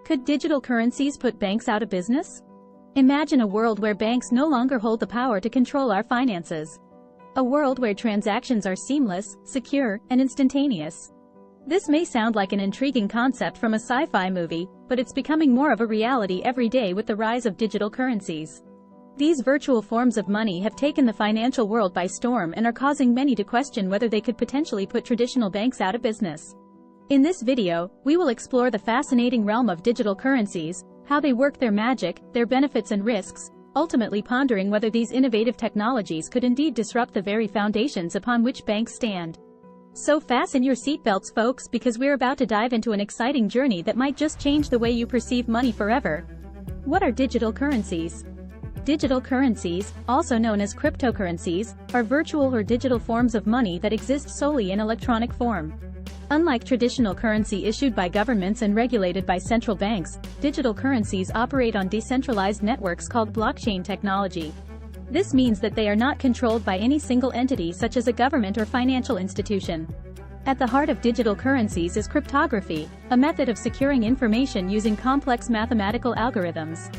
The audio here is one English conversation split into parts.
Could digital currencies put banks out of business? Imagine a world where banks no longer hold the power to control our finances. A world where transactions are seamless, secure, and instantaneous. This may sound like an intriguing concept from a sci-fi movie, but it's becoming more of a reality every day with the rise of digital currencies. These virtual forms of money have taken the financial world by storm and are causing many to question whether they could potentially put traditional banks out of business. In this video, we will explore the fascinating realm of digital currencies, how they work, their magic, their benefits and risks, ultimately pondering whether these innovative technologies could indeed disrupt the very foundations upon which banks stand. So fasten your seatbelts, folks, because we're about to dive into an exciting journey that might just change the way you perceive money forever. What are digital currencies? Digital currencies, also known as cryptocurrencies, are virtual or digital forms of money that exist solely in electronic form. Unlike traditional currency issued by governments and regulated by central banks, digital currencies operate on decentralized networks called blockchain technology. This means that they are not controlled by any single entity such as a government or financial institution. At the heart of digital currencies is cryptography, a method of securing information using complex mathematical algorithms.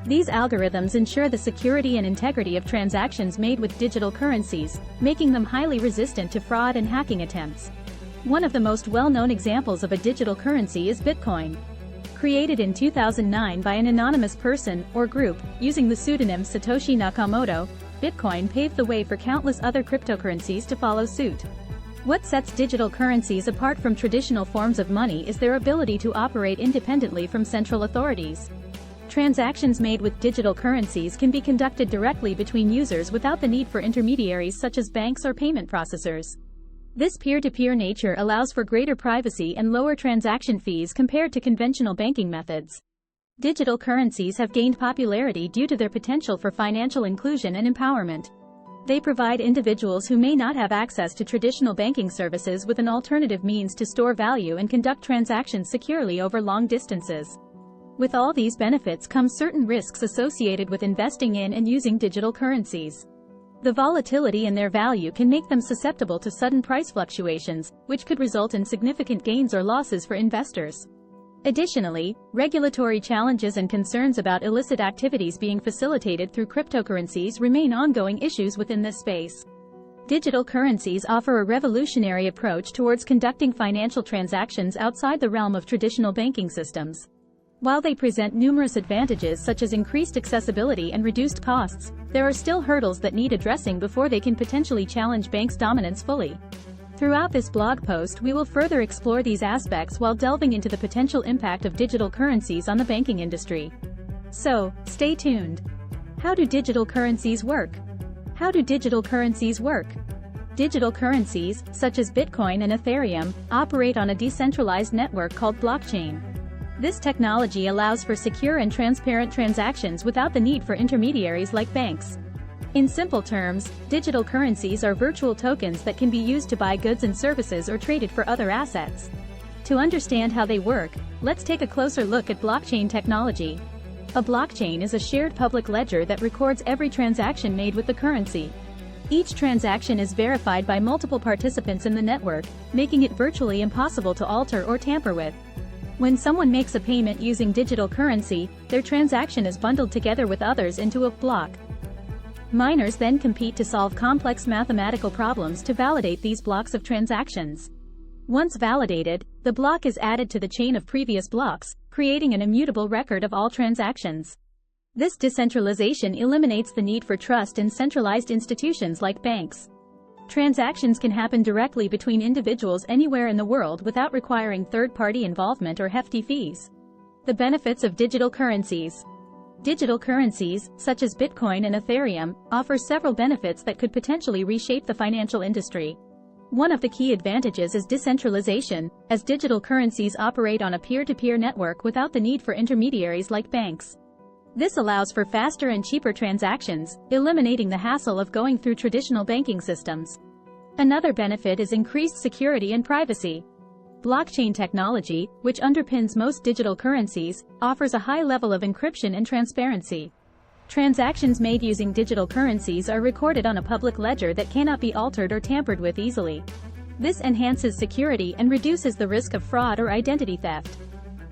These algorithms ensure the security and integrity of transactions made with digital currencies, making them highly resistant to fraud and hacking attempts. One of the most well-known examples of a digital currency is Bitcoin. Created in 2009 by an anonymous person or group, using the pseudonym Satoshi Nakamoto, Bitcoin paved the way for countless other cryptocurrencies to follow suit. What sets digital currencies apart from traditional forms of money is their ability to operate independently from central authorities. Transactions made with digital currencies can be conducted directly between users without the need for intermediaries such as banks or payment processors. This peer-to-peer nature allows for greater privacy and lower transaction fees compared to conventional banking methods. Digital currencies have gained popularity due to their potential for financial inclusion and empowerment. They provide individuals who may not have access to traditional banking services with an alternative means to store value and conduct transactions securely over long distances. With all these benefits come certain risks associated with investing in and using digital currencies. The volatility in their value can make them susceptible to sudden price fluctuations, which could result in significant gains or losses for investors. Additionally, regulatory challenges and concerns about illicit activities being facilitated through cryptocurrencies remain ongoing issues within this space. Digital currencies offer a revolutionary approach towards conducting financial transactions outside the realm of traditional banking systems. While they present numerous advantages such as increased accessibility and reduced costs, there are still hurdles that need addressing before they can potentially challenge banks' dominance fully. Throughout this blog post, we will further explore these aspects while delving into the potential impact of digital currencies on the banking industry. So, stay tuned. How do digital currencies work? How do digital currencies work? Digital currencies, such as Bitcoin and Ethereum, operate on a decentralized network called blockchain. This technology allows for secure and transparent transactions without the need for intermediaries like banks. In simple terms, digital currencies are virtual tokens that can be used to buy goods and services or traded for other assets. To understand how they work, let's take a closer look at blockchain technology. A blockchain is a shared public ledger that records every transaction made with the currency. Each transaction is verified by multiple participants in the network, making it virtually impossible to alter or tamper with. When someone makes a payment using digital currency, their transaction is bundled together with others into a block. Miners then compete to solve complex mathematical problems to validate these blocks of transactions. Once validated, the block is added to the chain of previous blocks, creating an immutable record of all transactions. This decentralization eliminates the need for trust in centralized institutions like banks. Transactions can happen directly between individuals anywhere in the world without requiring third-party involvement or hefty fees. The benefits of digital currencies. Digital currencies, such as Bitcoin and Ethereum, offer several benefits that could potentially reshape the financial industry. One of the key advantages is decentralization, as digital currencies operate on a peer-to-peer network without the need for intermediaries like banks. This allows for faster and cheaper transactions, eliminating the hassle of going through traditional banking systems. Another benefit is increased security and privacy. Blockchain technology, which underpins most digital currencies, offers a high level of encryption and transparency. Transactions made using digital currencies are recorded on a public ledger that cannot be altered or tampered with easily. This enhances security and reduces the risk of fraud or identity theft.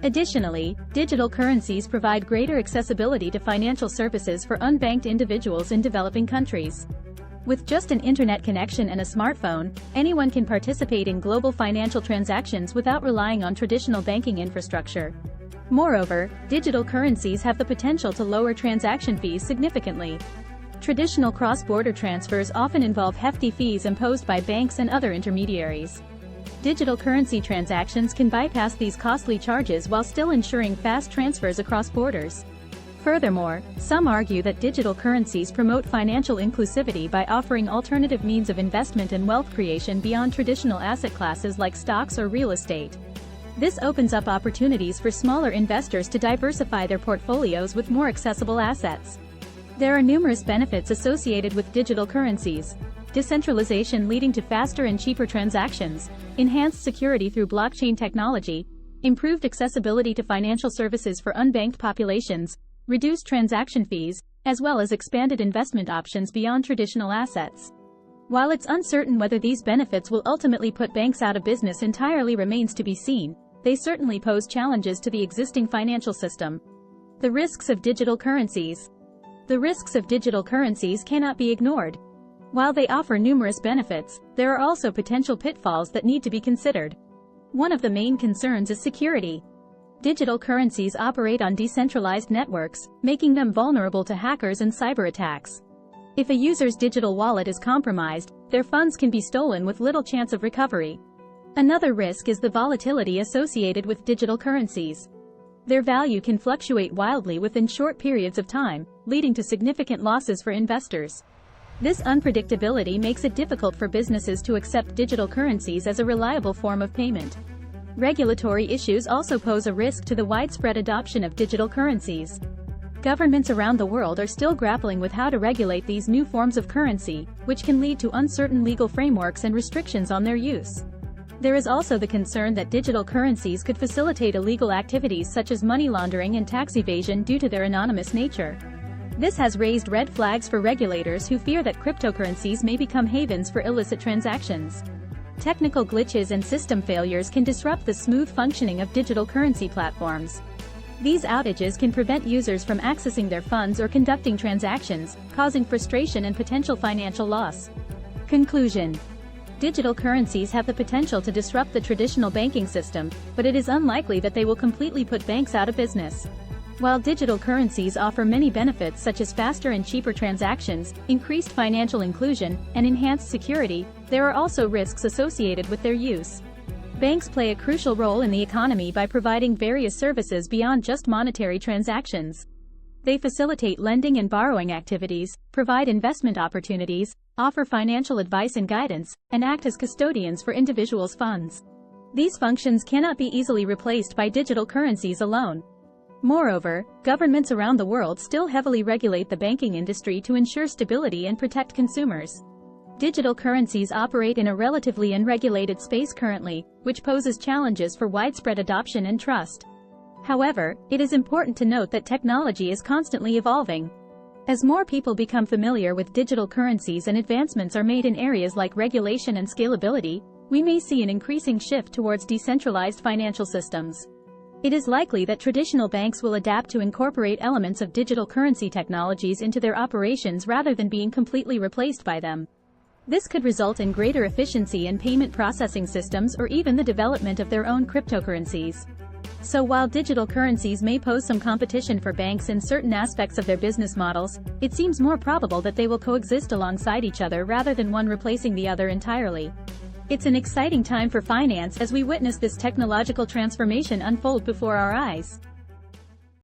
Additionally, digital currencies provide greater accessibility to financial services for unbanked individuals in developing countries. With just an internet connection and a smartphone, anyone can participate in global financial transactions without relying on traditional banking infrastructure. Moreover, digital currencies have the potential to lower transaction fees significantly. Traditional cross-border transfers often involve hefty fees imposed by banks and other intermediaries. Digital currency transactions can bypass these costly charges while still ensuring fast transfers across borders. Furthermore, some argue that digital currencies promote financial inclusivity by offering alternative means of investment and wealth creation beyond traditional asset classes like stocks or real estate. This opens up opportunities for smaller investors to diversify their portfolios with more accessible assets. There are numerous benefits associated with digital currencies. Decentralization leading to faster and cheaper transactions, enhanced security through blockchain technology, improved accessibility to financial services for unbanked populations, reduced transaction fees, as well as expanded investment options beyond traditional assets. While it's uncertain whether these benefits will ultimately put banks out of business entirely remains to be seen, they certainly pose challenges to the existing financial system. The risks of digital currencies. The risks of digital currencies cannot be ignored. While they offer numerous benefits, there are also potential pitfalls that need to be considered. One of the main concerns is security. Digital currencies operate on decentralized networks, making them vulnerable to hackers and cyber attacks. If a user's digital wallet is compromised, their funds can be stolen with little chance of recovery. Another risk is the volatility associated with digital currencies. Their value can fluctuate wildly within short periods of time, leading to significant losses for investors. This unpredictability makes it difficult for businesses to accept digital currencies as a reliable form of payment. Regulatory issues also pose a risk to the widespread adoption of digital currencies. Governments around the world are still grappling with how to regulate these new forms of currency, which can lead to uncertain legal frameworks and restrictions on their use. There is also the concern that digital currencies could facilitate illegal activities such as money laundering and tax evasion due to their anonymous nature. This has raised red flags for regulators who fear that cryptocurrencies may become havens for illicit transactions. Technical glitches and system failures can disrupt the smooth functioning of digital currency platforms. These outages can prevent users from accessing their funds or conducting transactions, causing frustration and potential financial loss. Conclusion. Digital currencies have the potential to disrupt the traditional banking system, but it is unlikely that they will completely put banks out of business. While digital currencies offer many benefits such as faster and cheaper transactions, increased financial inclusion, and enhanced security, there are also risks associated with their use. Banks play a crucial role in the economy by providing various services beyond just monetary transactions. They facilitate lending and borrowing activities, provide investment opportunities, offer financial advice and guidance, and act as custodians for individuals' funds. These functions cannot be easily replaced by digital currencies alone. Moreover, governments around the world still heavily regulate the banking industry to ensure stability and protect consumers. Digital currencies operate in a relatively unregulated space currently, which poses challenges for widespread adoption and trust. However, it is important to note that technology is constantly evolving. As more people become familiar with digital currencies and advancements are made in areas like regulation and scalability, we may see an increasing shift towards decentralized financial systems. It is likely that traditional banks will adapt to incorporate elements of digital currency technologies into their operations rather than being completely replaced by them. This could result in greater efficiency in payment processing systems or even the development of their own cryptocurrencies. So while digital currencies may pose some competition for banks in certain aspects of their business models, it seems more probable that they will coexist alongside each other rather than one replacing the other entirely. It's an exciting time for finance as we witness this technological transformation unfold before our eyes.